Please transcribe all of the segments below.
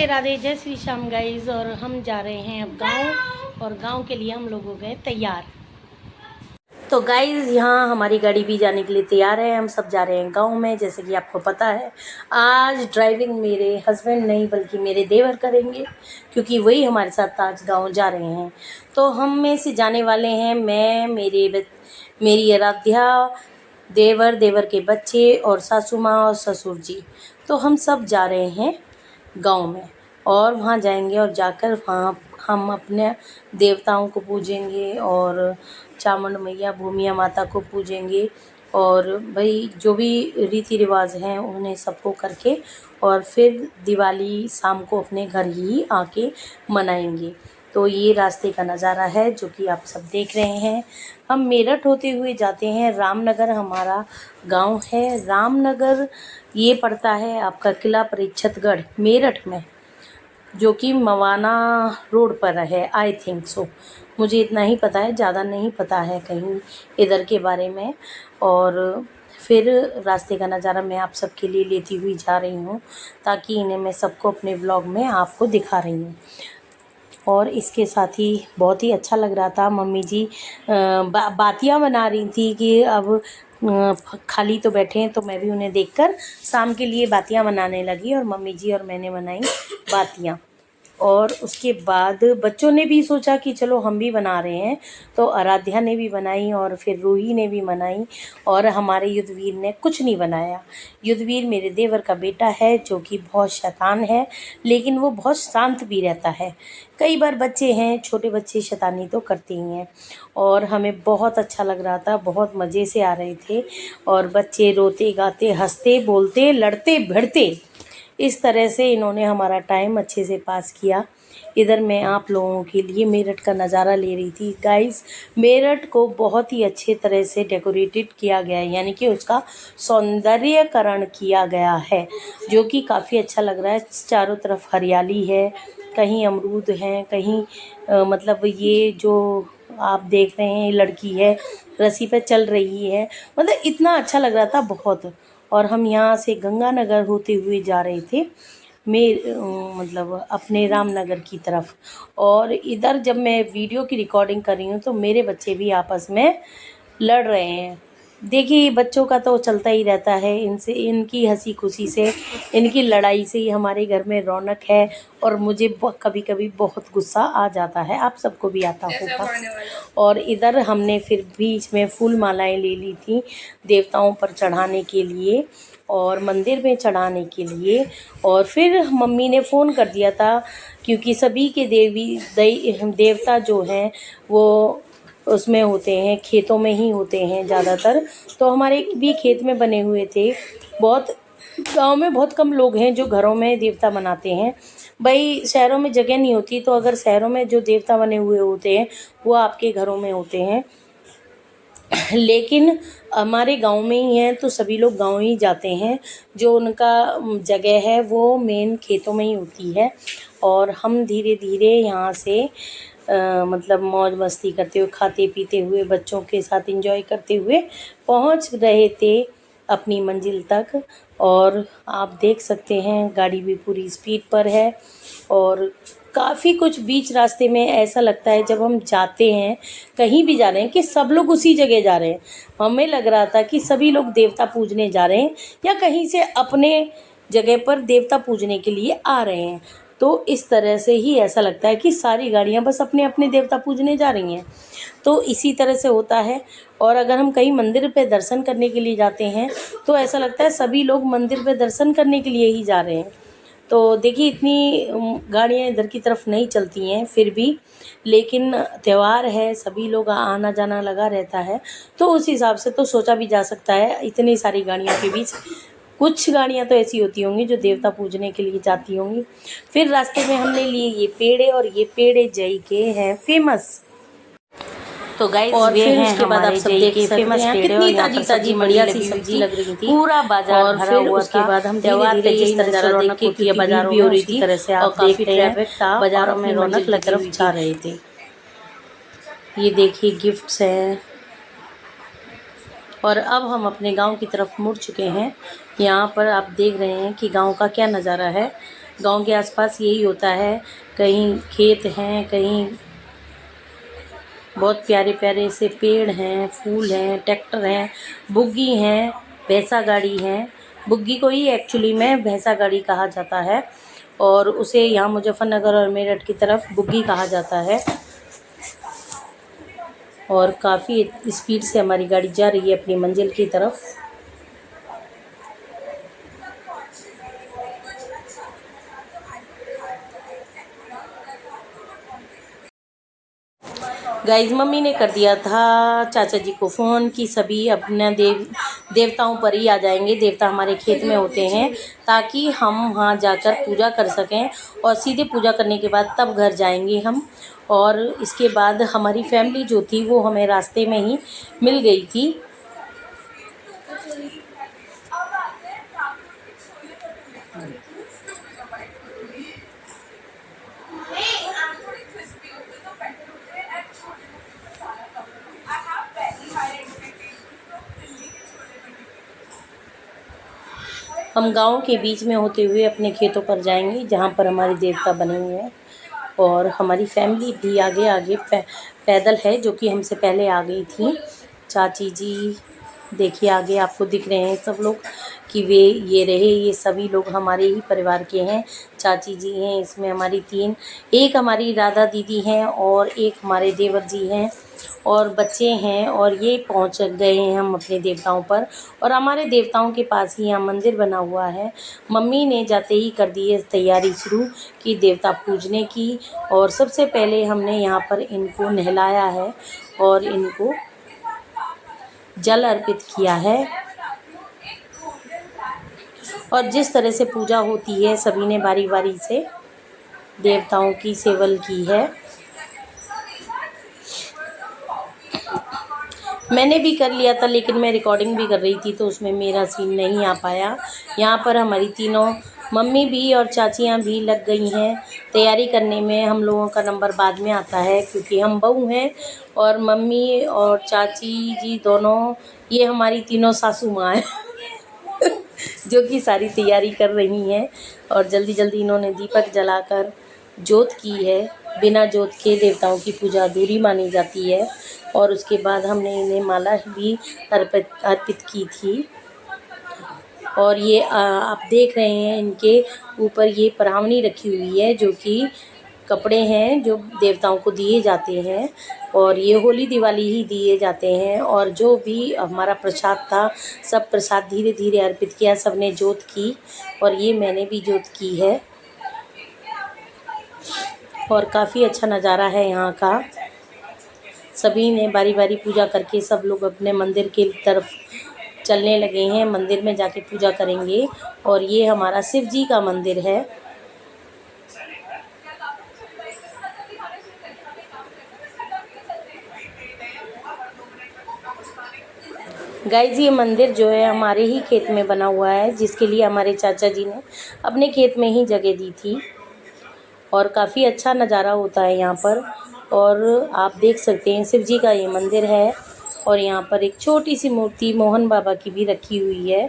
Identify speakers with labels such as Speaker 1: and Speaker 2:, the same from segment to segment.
Speaker 1: राधे राधे, जय श्री श्याम गाइस। और हम जा रहे हैं अब गांव, और गांव के लिए हम लोग हो गए तैयार। तो गाइस यहाँ हमारी गाड़ी भी जाने के लिए तैयार है। हम सब जा रहे हैं गांव में। जैसे कि आपको पता है, आज ड्राइविंग मेरे हस्बैंड नहीं बल्कि मेरे देवर करेंगे, क्योंकि वही हमारे साथ आज गांव जा रहे हैं। तो हम में से जाने वाले हैं मैं, मेरी आराध्या, देवर के बच्चे और सासू माँ और ससुर जी। तो हम सब जा रहे हैं गांव में, और वहाँ जाएंगे और जाकर वहाँ हम अपने देवताओं को पूजेंगे और चामुंड मैया भूमिया माता को पूजेंगे, और भाई जो भी रीति रिवाज हैं उन्हें सबको करके, और फिर दिवाली शाम को अपने घर ही आके मनाएंगे। तो ये रास्ते का नज़ारा है जो कि आप सब देख रहे हैं। हम मेरठ होते हुए जाते हैं। रामनगर हमारा गांव है। रामनगर ये पड़ता है आपका किला परीक्षतगढ़ मेरठ में, जो कि मवाना रोड पर है। आई थिंक सो, मुझे इतना ही पता है, ज़्यादा नहीं पता है कहीं इधर के बारे में। और फिर रास्ते का नज़ारा मैं आप सबके लिए लेती हुई जा रही हूँ, ताकि इन्हें मैं सबको अपने व्लॉग में आपको दिखा रही हूँ। और इसके साथ ही बहुत ही अच्छा लग रहा था। मम्मी जी बातियाँ बना रही थी कि अब खाली तो बैठे हैं, तो मैं भी उन्हें देखकर शाम के लिए बातियाँ बनाने लगी, और मम्मी जी और मैंने बनाई बातियाँ। और उसके बाद बच्चों ने भी सोचा कि चलो हम भी बना रहे हैं, तो आराध्या ने भी बनाई और फिर रूही ने भी बनाई, और हमारे युद्धवीर ने कुछ नहीं बनाया। युद्धवीर मेरे देवर का बेटा है, जो कि बहुत शैतान है, लेकिन वो बहुत शांत भी रहता है। कई बार बच्चे हैं, छोटे बच्चे शैतानी तो करते ही हैं। और हमें बहुत अच्छा लग रहा था, बहुत मज़े से आ रहे थे, और बच्चे रोते गाते हंसते बोलते लड़ते भिड़ते, इस तरह से इन्होंने हमारा टाइम अच्छे से पास किया। इधर मैं आप लोगों के लिए मेरठ का नज़ारा ले रही थी। गाइस, मेरठ को बहुत ही अच्छे तरह से डेकोरेटेड किया गया है, यानी कि उसका सौंदर्यकरण किया गया है, जो कि काफ़ी अच्छा लग रहा है। चारों तरफ हरियाली है, कहीं अमरूद हैं, कहीं मतलब ये जो आप देख रहे हैं लड़की है रस्सी पे चल रही है, मतलब इतना अच्छा लग रहा था बहुत। और हम यहाँ से गंगानगर होते हुए जा रहे थे मतलब अपने रामनगर की तरफ। और इधर जब मैं वीडियो की रिकॉर्डिंग कर रही हूँ तो मेरे बच्चे भी आपस में लड़ रहे हैं। देखिए, बच्चों का तो चलता ही रहता है, इनसे इनकी हंसी खुशी से, इनकी लड़ाई से ही हमारे घर में रौनक है। और मुझे कभी कभी बहुत गुस्सा आ जाता है, आप सबको भी आता होगा। और इधर हमने फिर बीच में फूल मालाएं ले ली थी देवताओं पर चढ़ाने के लिए और मंदिर में चढ़ाने के लिए। और फिर मम्मी ने फ़ोन कर दिया था, क्योंकि सभी के देवता जो हैं वो उसमें होते हैं, खेतों में ही होते हैं ज़्यादातर। तो हमारे भी खेत में बने हुए थे। बहुत गांव में बहुत कम लोग हैं जो घरों में देवता बनाते हैं। भाई शहरों में जगह नहीं होती, तो अगर शहरों में जो देवता बने हुए होते हैं वो आपके घरों में होते हैं, लेकिन हमारे गांव में ही हैं तो सभी लोग गांव ही जाते हैं। जो उनका जगह है वो मेन खेतों में ही होती है। और हम धीरे धीरे यहाँ से मतलब मौज मस्ती करते हुए, खाते पीते हुए, बच्चों के साथ एंजॉय करते हुए पहुँच रहे थे अपनी मंजिल तक। और आप देख सकते हैं गाड़ी भी पूरी स्पीड पर है, और काफ़ी कुछ बीच रास्ते में ऐसा लगता है जब हम जाते हैं, कहीं भी जा रहे हैं, कि सब लोग उसी जगह जा रहे हैं। हमें लग रहा था कि सभी लोग देवता पूजने जा रहे हैं या कहीं से अपने जगह पर देवता पूजने के लिए आ रहे हैं। तो इस तरह से ही ऐसा लगता है कि सारी गाड़ियां बस अपने अपने देवता पूजने जा रही हैं। तो इसी तरह से होता है। और अगर हम कहीं मंदिर पे दर्शन करने के लिए जाते हैं तो ऐसा लगता है सभी लोग मंदिर पे दर्शन करने के लिए ही जा रहे हैं। तो देखिए, इतनी गाड़ियाँ इधर की तरफ नहीं चलती हैं फिर भी, लेकिन त्यौहार है, सभी लोग आना जाना लगा रहता है, तो उस हिसाब से तो सोचा भी जा सकता है इतनी सारी गाड़ियों के बीच कुछ गाड़ियाँ तो ऐसी होती होंगी जो देवता पूजने के लिए जाती होंगी। फिर रास्ते में हमने लिए ये पेड़े, और ये पेड़े जई के हैं फेमस। तो गाइस, और फिर उसके बाद आप सब देख फेमस पेड़े, और यहाँ पर ताजी बढ़िया सी सब्जी लग रही थी, पूरा बाजार भरा हुआ था। उसके बाद हम त्योहार पे जिस तरह से रौनक होती है बाजारों में, उसी तरह से आप देख रहे हैं बाजारों में रौनक लगी तरफ जा रहे थे। ये देखिए गिफ्ट्स हैं। और अब हम अपने गांव की तरफ मुड़ चुके हैं। यहाँ पर आप देख रहे हैं कि गांव का क्या नज़ारा है। गांव के आसपास यही होता है, कहीं खेत हैं, कहीं बहुत प्यारे प्यारे से पेड़ हैं, फूल हैं, ट्रैक्टर हैं, बुग्गी हैं, भैंसा गाड़ी हैं। बुग्गी को ही एक्चुअली में भैंसा गाड़ी कहा जाता है और उसे यहाँ मुजफ्फरनगर और मेरठ की तरफ बुग्गी कहा जाता है। और काफ़ी स्पीड से हमारी गाड़ी जा रही है अपनी मंजिल की तरफ। गाइज मम्मी ने कर दिया था चाचा जी को फ़ोन कि सभी अपना देवताओं पर ही आ जाएंगे। देवता हमारे खेत में होते हैं ताकि हम वहाँ जाकर पूजा कर सकें और सीधे पूजा करने के बाद तब घर जाएंगे हम। और इसके बाद हमारी फैमिली जो थी वो हमें रास्ते में ही मिल गई थी। हम गांव के बीच में होते हुए अपने खेतों पर जाएंगे जहां पर हमारे देवता बने हुए हैं। और हमारी फैमिली भी आगे आगे पैदल है जो कि हमसे पहले आ गई थी। चाची जी देखिए आगे आपको दिख रहे हैं सब लोग कि वे ये रहे, ये सभी लोग हमारे ही परिवार के हैं। चाची जी हैं, इसमें हमारी 3, एक हमारी राधा दीदी हैं और एक हमारे देवर जी हैं और बच्चे हैं। और ये पहुंच गए हैं हम अपने देवताओं पर और हमारे देवताओं के पास ही यहाँ मंदिर बना हुआ है। मम्मी ने जाते ही कर दी है तैयारी शुरू कि देवता पूजने की। और सबसे पहले हमने यहाँ पर इनको नहलाया है और इनको जल अर्पित किया है। और जिस तरह से पूजा होती है सभी ने बारी बारी से देवताओं की सेवल की है। मैंने भी कर लिया था लेकिन मैं रिकॉर्डिंग भी कर रही थी तो उसमें मेरा सीन नहीं आ पाया। यहाँ पर हमारी तीनों मम्मी भी और चाचियाँ भी लग गई हैं तैयारी करने में। हम लोगों का नंबर बाद में आता है क्योंकि हम बहू हैं और मम्मी और चाची जी दोनों, ये हमारी तीनों सासू माँ हैं जो कि सारी तैयारी कर रही हैं। और जल्दी जल्दी इन्होंने दीपक जलाकर जोत की है। बिना जोत के देवताओं की पूजा अधूरी मानी जाती है। और उसके बाद हमने इन्हें माला भी अर्पित की थी। और ये आप देख रहे हैं इनके ऊपर ये परावनी रखी हुई है जो कि कपड़े हैं जो देवताओं को दिए जाते हैं और ये होली दिवाली ही दिए जाते हैं। और जो भी हमारा प्रसाद था सब प्रसाद धीरे धीरे अर्पित किया, सबने जोत की और ये मैंने भी जोत की है। और काफ़ी अच्छा नज़ारा है यहाँ का। सभी ने बारी बारी पूजा करके सब लोग अपने मंदिर की तरफ चलने लगे हैं, मंदिर में जाके पूजा करेंगे। और ये हमारा शिव जी का मंदिर है। गाइस ये मंदिर जो है हमारे ही खेत में बना हुआ है जिसके लिए हमारे चाचा जी ने अपने खेत में ही जगह दी थी। और काफ़ी अच्छा नज़ारा होता है यहाँ पर। और आप देख सकते हैं शिव जी का ये मंदिर है और यहाँ पर एक छोटी सी मूर्ति मोहन बाबा की भी रखी हुई है।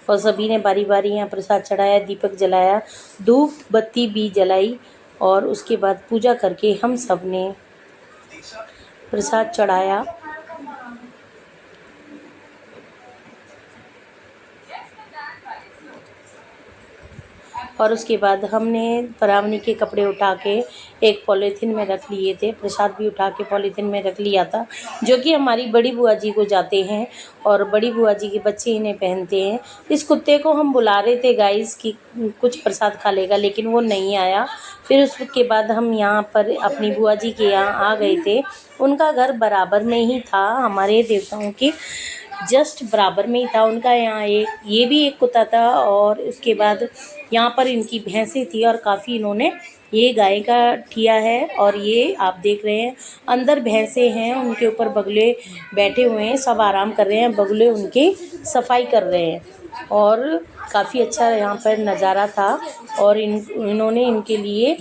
Speaker 1: और सभी ने बारी बारी यहाँ प्रसाद चढ़ाया, दीपक जलाया, धूप बत्ती भी जलाई। और उसके बाद पूजा करके हम सब ने प्रसाद चढ़ाया। और उसके बाद हमने परावनी के कपड़े उठा के एक पॉलीथीन में रख लिए थे, प्रसाद भी उठा के पॉलीथीन में रख लिया था जो कि हमारी बड़ी बुआ जी को जाते हैं और बड़ी बुआ जी के बच्चे इन्हें पहनते हैं। इस कुत्ते को हम बुला रहे थे गाइस कि कुछ प्रसाद खा लेगा लेकिन वो नहीं आया। फिर उसके बाद हम यहाँ पर अपनी बुआ जी के यहाँ आ गए थे। उनका घर बराबर में ही था, हमारे देवताओं के जस्ट बराबर में ही था उनका। यहाँ ये भी एक कुत्ता था और उसके बाद यहाँ पर इनकी भैंसें थी और काफ़ी इन्होंने ये गाय का ठिया है। और ये आप देख रहे हैं अंदर भैंसें हैं, उनके ऊपर बगुले बैठे हुए हैं, सब आराम कर रहे हैं, बगुले उनकी सफाई कर रहे हैं। और काफ़ी अच्छा यहाँ पर नज़ारा था। और इन्होंने इनके लिए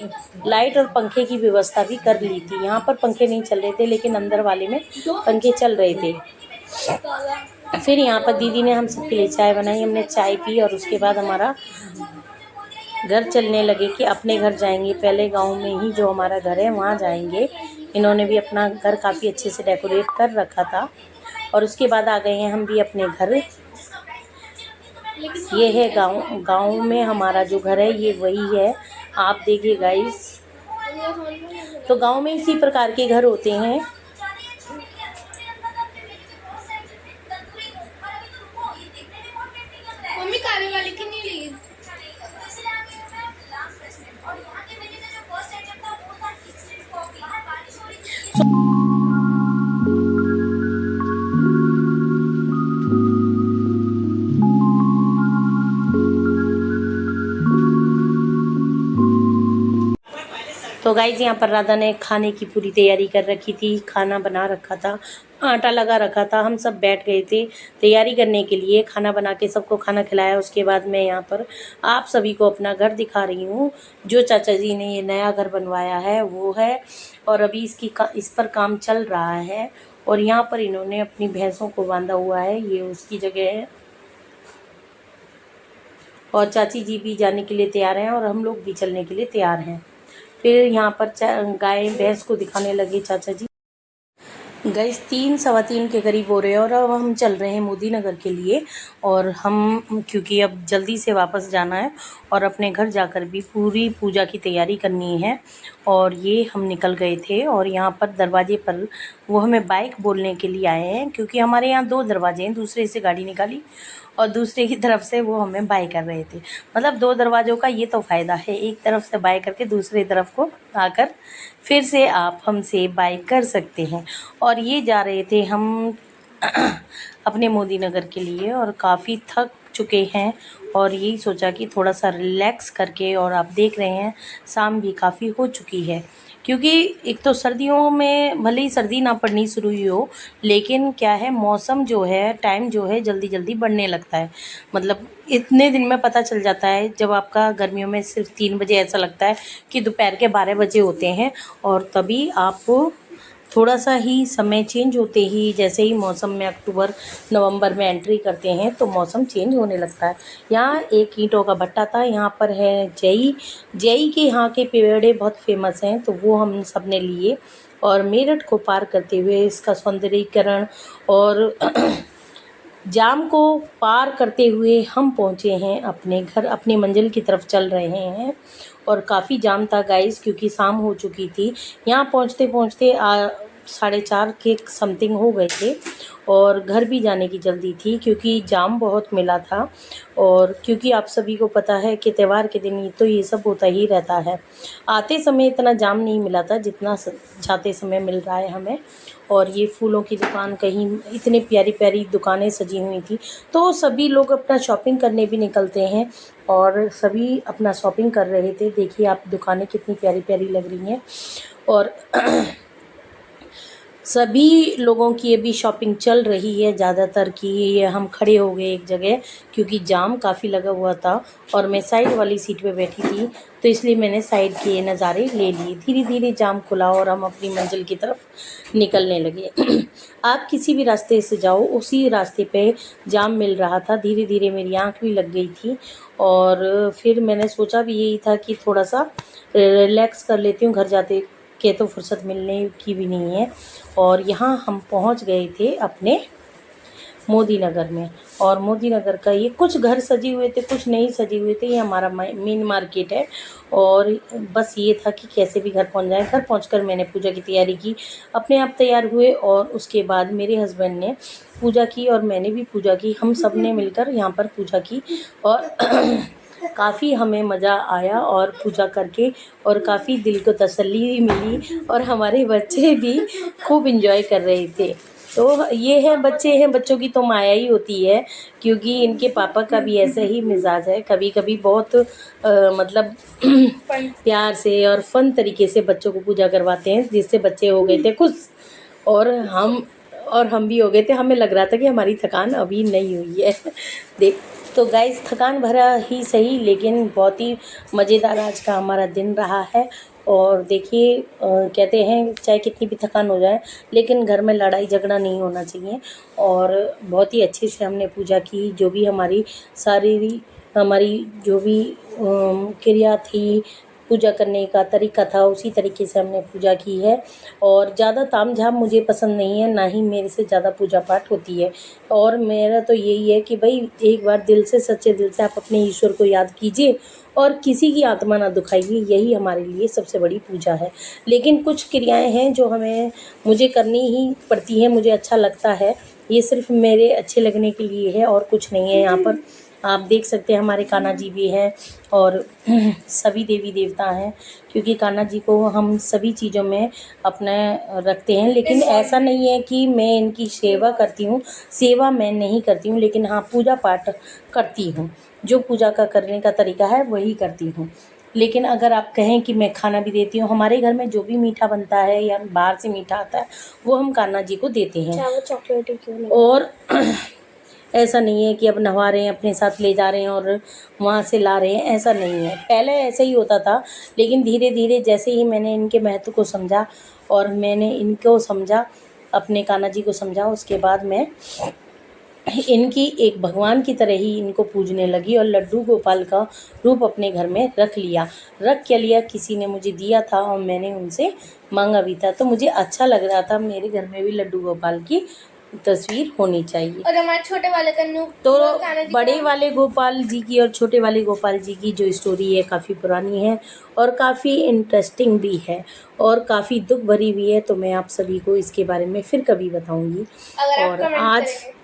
Speaker 1: लाइट और पंखे की व्यवस्था भी कर ली थी। यहाँ पर पंखे नहीं चल रहे थे लेकिन अंदर वाले में पंखे चल रहे थे। फिर यहाँ पर दीदी ने हम सबके लिए चाय बनाई, हमने चाय पी और उसके बाद हमारा घर चलने लगे कि अपने घर जाएंगे। पहले गांव में ही जो हमारा घर है वहाँ जाएंगे। इन्होंने भी अपना घर काफ़ी अच्छे से डेकोरेट कर रखा था और उसके बाद आ गए हैं हम भी अपने घर। ये है गांव में हमारा जो घर है, ये वही है। आप देखिए गाइस, तो गांव में इसी प्रकार के घर होते हैं।
Speaker 2: मम्मी काले वाले की नहीं ली।
Speaker 1: तो गाइज यहाँ पर राधा ने खाने की पूरी तैयारी कर रखी थी, खाना बना रखा था, आटा लगा रखा था। हम सब बैठ गए थे तैयारी करने के लिए, खाना बना के सबको खाना खिलाया। उसके बाद मैं यहाँ पर आप सभी को अपना घर दिखा रही हूँ। जो चाचा जी ने ये नया घर बनवाया है वो है, और अभी इस पर काम चल रहा है। और यहाँ पर इन्होंने अपनी भैंसों को बांधा हुआ है, ये उसकी जगह है। और चाची जी भी जाने के लिए तैयार हैं और हम लोग भी चलने के लिए तैयार हैं। फिर यहाँ पर गाय भैंस को दिखाने लगे चाचा जी। गैस 3 सवा 3 के करीब हो रहे हैं और अब हम चल रहे हैं मोदी नगर के लिए। और हम क्योंकि अब जल्दी से वापस जाना है और अपने घर जाकर भी पूरी पूजा की तैयारी करनी है। और ये हम निकल गए थे और यहाँ पर दरवाजे पर वो हमें बाइक बोलने के लिए आए हैं, क्योंकि हमारे यहाँ 2 दरवाजे हैं। दूसरे से गाड़ी निकाली और दूसरे की तरफ से वो हमें बाय कर रहे थे। मतलब 2 दरवाज़ों का ये तो फ़ायदा है, एक तरफ से बाय करके दूसरी तरफ को आकर फिर से आप हमसे बाय कर सकते हैं। और ये जा रहे थे हम अपने मोदी नगर के लिए और काफ़ी थक चुके हैं और यही सोचा कि थोड़ा सा रिलैक्स करके। और आप देख रहे हैं शाम भी काफ़ी हो चुकी है, क्योंकि एक तो सर्दियों में भले ही सर्दी ना पड़नी शुरू हुई हो, लेकिन क्या है मौसम जो है, टाइम जो है जल्दी जल्दी बढ़ने लगता है। मतलब इतने दिन में पता चल जाता है, जब आपका गर्मियों में सिर्फ 3 बजे ऐसा लगता है कि दोपहर के 12 बजे होते हैं। और तभी आप थोड़ा सा ही समय चेंज होते ही, जैसे ही मौसम में अक्टूबर नवंबर में एंट्री करते हैं तो मौसम चेंज होने लगता है। यहाँ एक ईंटों का भट्टा था, यहाँ पर है जई के यहाँ के पेड़े बहुत फेमस हैं, तो वो हम सब ने लिए। और मेरठ को पार करते हुए इसका सौंदर्यीकरण और जाम को पार करते हुए हम पहुँचे हैं अपने घर, अपनी मंजिल की तरफ चल रहे हैं। और काफ़ी जाम था गाइस, क्योंकि शाम हो चुकी थी। यहाँ पहुँचते पहुँचते 4:30 के समथिंग हो गए थे और घर भी जाने की जल्दी थी, क्योंकि जाम बहुत मिला था। और क्योंकि आप सभी को पता है कि त्यौहार के दिन तो ये सब होता ही रहता है। आते समय इतना जाम नहीं मिला था जितना जाते समय मिल रहा है हमें। और ये फूलों की दुकान, कहीं इतनी प्यारी प्यारी दुकानें सजी हुई थी, तो सभी लोग अपना शॉपिंग करने भी निकलते हैं और सभी अपना शॉपिंग कर रहे थे। देखिए आप दुकानें कितनी प्यारी प्यारी लग रही हैं। और सभी लोगों की अभी शॉपिंग चल रही है ज़्यादातर की। ये हम खड़े हो गए एक जगह, क्योंकि जाम काफ़ी लगा हुआ था और मैं साइड वाली सीट पे बैठी थी, तो इसलिए मैंने साइड के नज़ारे ले लिए। धीरे धीरे जाम खुला और हम अपनी मंजिल की तरफ निकलने लगे। आप किसी भी रास्ते से जाओ, उसी रास्ते पे जाम मिल रहा था। धीरे धीरे मेरी आँख भी लग गई थी और फिर मैंने सोचा भी यही था कि थोड़ा सा रिलैक्स कर लेती हूँ, घर जाते के तो फुर्सत मिलने की भी नहीं है। और यहाँ हम पहुँच गए थे अपने मोदी नगर में। और मोदी नगर का ये कुछ घर सजे हुए थे, कुछ नहीं सजे हुए थे। ये हमारा मेन मार्केट है और बस ये था कि कैसे भी घर पहुँच जाए। घर पहुँचकर मैंने पूजा की तैयारी की, अपने आप तैयार हुए और उसके बाद मेरे हस्बैंड ने पूजा की और मैंने भी पूजा की। हम सब ने मिलकर यहाँ पर पूजा की और काफ़ी हमें मज़ा आया और पूजा करके, और काफ़ी दिल को तसल्ली मिली और हमारे बच्चे भी खूब एंजॉय कर रहे थे। तो ये है, बच्चे हैं, बच्चों की तो माया ही होती है, क्योंकि इनके पापा का भी ऐसा ही मिजाज है। कभी कभी बहुत मतलब प्यार से और फन तरीके से बच्चों को पूजा करवाते हैं, जिससे बच्चे हो गए थे खुश। और हम और हम भी हो गए थे, हमें लग रहा था कि हमारी थकान अभी नहीं हुई है। देख तो गाइस थकान भरा ही सही लेकिन बहुत ही मज़ेदार आज का हमारा दिन रहा है। और देखिए कहते हैं चाहे कितनी भी थकान हो जाए लेकिन घर में लड़ाई झगड़ा नहीं होना चाहिए। और बहुत ही अच्छे से हमने पूजा की, जो भी हमारी शारीरिक हमारी जो भी क्रिया थी, पूजा करने का तरीका था उसी तरीके से हमने पूजा की है। और ज़्यादा तामझाम मुझे पसंद नहीं है, ना ही मेरे से ज़्यादा पूजा पाठ होती है। और मेरा तो यही है कि भाई एक बार दिल से सच्चे दिल से आप अपने ईश्वर को याद कीजिए और किसी की आत्मा ना दुखाइए, यही हमारे लिए सबसे बड़ी पूजा है। लेकिन कुछ क्रियाएं हैं जो मुझे करनी ही पड़ती हैं, मुझे अच्छा लगता है, ये सिर्फ मेरे अच्छे लगने के लिए है और कुछ नहीं है। यहाँ पर आप देख सकते हैं हमारे कान्हा जी भी हैं और सभी देवी देवता हैं, क्योंकि कान्हा जी को हम सभी चीज़ों में अपना रखते हैं। लेकिन ऐसा नहीं है कि मैं इनकी सेवा करती हूँ, सेवा मैं नहीं करती हूँ, लेकिन हाँ पूजा पाठ करती हूँ, जो पूजा का करने का तरीका है वही करती हूँ। लेकिन अगर आप कहें कि मैं खाना भी देती हूँ, हमारे घर में जो भी मीठा बनता है या बाहर से मीठा आता है वो हम कान्हा जी को देते हैं।
Speaker 2: चॉकलेट क्यों नहीं?
Speaker 1: और ऐसा नहीं है कि अब नहवा रहे हैं अपने साथ ले जा रहे हैं और वहाँ से ला रहे हैं, ऐसा नहीं है। पहले ऐसा ही होता था, लेकिन धीरे धीरे जैसे ही मैंने इनके महत्व को समझा और मैंने इनको समझा, अपने कान्हा जी को समझा, उसके बाद मैं इनकी एक भगवान की तरह ही इनको पूजने लगी और लड्डू गोपाल का रूप अपने घर में रख लिया। रख क्या लिया, किसी ने मुझे दिया था और मैंने उनसे मांगा भी था, तो मुझे अच्छा लग रहा था मेरे घर में भी लड्डू गोपाल की तस्वीर होनी चाहिए।
Speaker 2: और हमारे छोटे वाले कन्नू
Speaker 1: तो
Speaker 2: कान्हा जी
Speaker 1: बड़े वाले गोपाल जी की और छोटे वाले गोपाल जी की जो स्टोरी है काफ़ी पुरानी है और काफ़ी इंटरेस्टिंग भी है और काफ़ी दुख भरी भी है, तो मैं आप सभी को इसके बारे में फिर कभी बताऊंगी।
Speaker 2: अगर आप
Speaker 1: और
Speaker 2: कमेंट
Speaker 1: आज
Speaker 2: करेंगे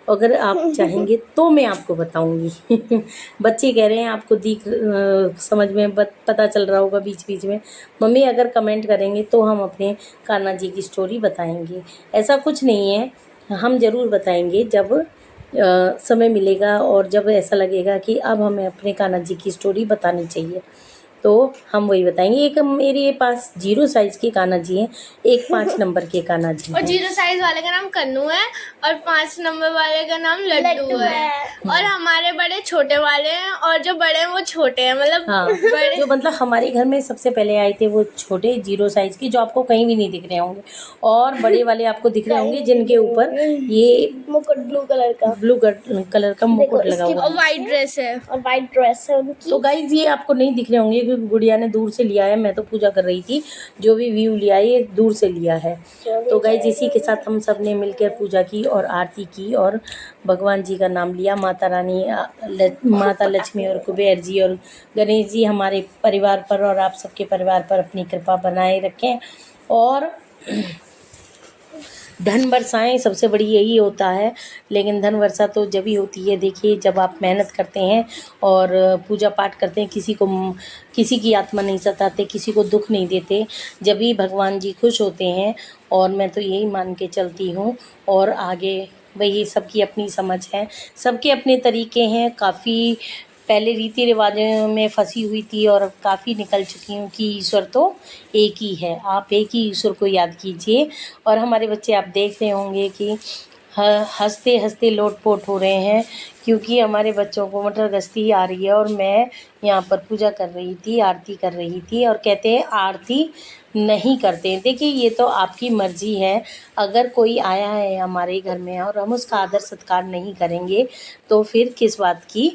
Speaker 1: अगर आप चाहेंगे तो मैं आपको बताऊंगी। बच्चे कह रहे हैं आपको समझ में पता चल रहा होगा बीच बीच में, मम्मी अगर कमेंट करेंगे तो हम अपने कान्हा जी की स्टोरी बताएंगे। ऐसा कुछ नहीं है, हम ज़रूर बताएंगे जब समय मिलेगा और जब ऐसा लगेगा कि अब हमें अपने कान्हा जी की स्टोरी बतानी चाहिए तो हम वही बताएंगे। एक मेरे पास 0 साइज़ के कान्हा जी हैं, एक 5 नंबर के कान्हा जी
Speaker 2: और
Speaker 1: हैं।
Speaker 2: 0 साइज वाले का नाम कन्नू है और 5 नंबर वाले का नाम लड्डू है। और हमारे बड़े छोटे वाले हैं और जो बड़े हैं वो छोटे हैं, मतलब
Speaker 1: हाँ
Speaker 2: बड़े
Speaker 1: जो मतलब हमारे घर में सबसे पहले आए थे वो छोटे 0 साइज़ के, जो आपको कहीं भी नहीं दिख रहे होंगे, और बड़े वाले आपको दिख रहे होंगे जिनके ऊपर ये
Speaker 2: मुकुट ब्लू
Speaker 1: कलर का मुकुट लगा हुआ
Speaker 2: और
Speaker 1: है
Speaker 2: वाइट ड्रेस है और वाइट ड्रेस है उनकी।
Speaker 1: तो गाइज ये आपको नहीं दिख रहे होंगे क्योंकि गुड़िया ने दूर से लिया है, मैं तो पूजा कर रही थी, जो भी व्यू लिया है ये दूर से लिया है। तो गाइज इसी के साथ हम सब ने मिलकर पूजा की और आरती की और भगवान जी का नाम लिया। माता रानी, माता लक्ष्मी और कुबेर जी और गणेश जी हमारे परिवार पर और आप सबके परिवार पर अपनी कृपा बनाए रखें और धन बरसाएं, सबसे बड़ी यही होता है। लेकिन धन वर्षा तो जब ही होती है, देखिए जब आप मेहनत करते हैं और पूजा पाठ करते हैं, किसी की आत्मा नहीं सताते, किसी को दुख नहीं देते, जब ही भगवान जी खुश होते हैं। और मैं तो यही मान के चलती हूँ और आगे वही सबकी अपनी समझ है, सबके अपने तरीके हैं। काफ़ी पहले रीति रिवाजों में फंसी हुई थी और काफ़ी निकल चुकी हूँ कि ईश्वर तो एक ही है, आप एक ही ईश्वर को याद कीजिए। और हमारे बच्चे आप देख रहे होंगे कि हंसते हंसते लोटपोट हो रहे हैं क्योंकि हमारे बच्चों को मटर गश्ती आ रही है और मैं यहाँ पर पूजा कर रही थी, आरती कर रही थी। और कहते हैं आरती नहीं करते, देखिए ये तो आपकी मर्ज़ी है। अगर कोई आया है हमारे घर में और हम उसका आदर सत्कार नहीं करेंगे तो फिर किस बात की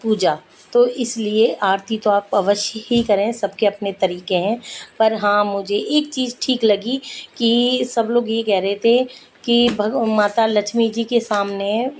Speaker 1: पूजा। तो इसलिए आरती तो आप अवश्य ही करें, सबके अपने तरीके हैं। पर हाँ मुझे एक चीज़ ठीक लगी कि सब लोग ये कह रहे थे कि माता लक्ष्मी जी के सामने